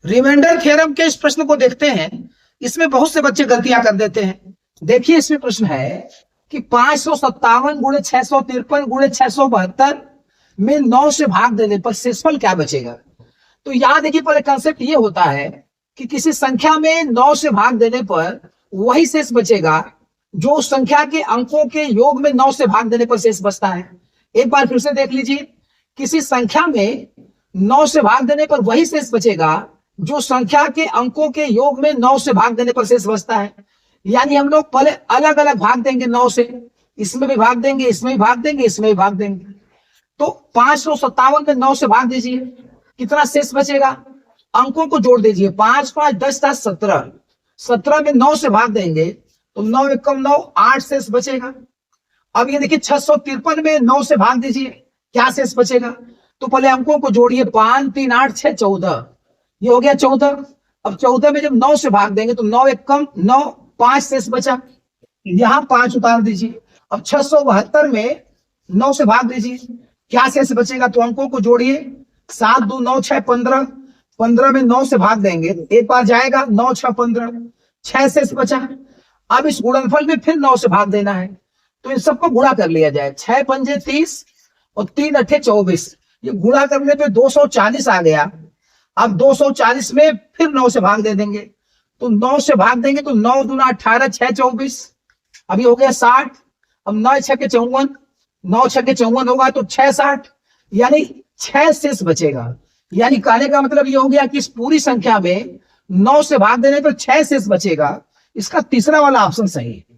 Remainder theorem के इस प्रश्न को देखते हैं। इसमें बहुत से बच्चे गलतियां कर देते हैं। देखिए इसमें प्रश्न है कि 557 गुणे 653 गुणे 672 में 9 से भाग देने पर शेषफल क्या बचेगा। तो याद देखिए पहले कंसेप्ट ये होता है कि किसी संख्या में 9 से भाग देने पर वही शेष बचेगा जो उस संख्या के अंकों के योग में 9 से भाग देने पर शेष बचता है। एक बार फिर से देख लीजिए, किसी संख्या में 9 से भाग देने पर वही शेष बचेगा जो संख्या के अंकों के योग में 9 से भाग देने पर शेष बचता है। यानी हम लोग पहले अलग अलग भाग देंगे 9 से, इसमें भी भाग देंगे, इसमें भी भाग देंगे, इसमें भी भाग देंगे। तो 557 में 9 से भाग दीजिए, कितना शेष बचेगा। अंकों को जोड़ दीजिए, 5 5 10 10 17, 17 में 9 से भाग देंगे तो 9 एकम 9, 8 शेष बचेगा। अब ये देखिए 653 में 9 से भाग दीजिए, क्या शेष बचेगा। तो पहले अंकों को जोड़िए, 5 3 8 6 14, ये हो गया 14। अब 14 में जब 9 से भाग देंगे तो 9 एकम 9, 5 शेष बचा, यहां 5 उतार दीजिए। अब 672 में 9 से भाग दीजिए, क्या शेष बचेगा। तो अंकों को जोड़िए, 7 2 9 6 15, 15 में 9 से भाग देंगे, एक बार जाएगा, 9 6 15, 6 शेष बचा। अब इस गुणनफल में फिर 9 से भाग देना है, तो इन सबको गुणा कर लिया जाए, 6 पंजे 30 और 3 अठे 24, ये गुणा करने पे 240 आ गया। अब 240 में फिर 9 से भाग दे देंगे, तो 9 से भाग देंगे तो 9 दूना 18, 6 24, अभी हो गया 60। अब 9 6 के 54, 9 6 के 54 होगा तो 6 60, यानी 6 शेष बचेगा। यानी कहने का मतलब ये हो गया कि इस पूरी संख्या में 9 से भाग देने पर 6 शेष बचेगा। इसका तीसरा वाला ऑप्शन सही है।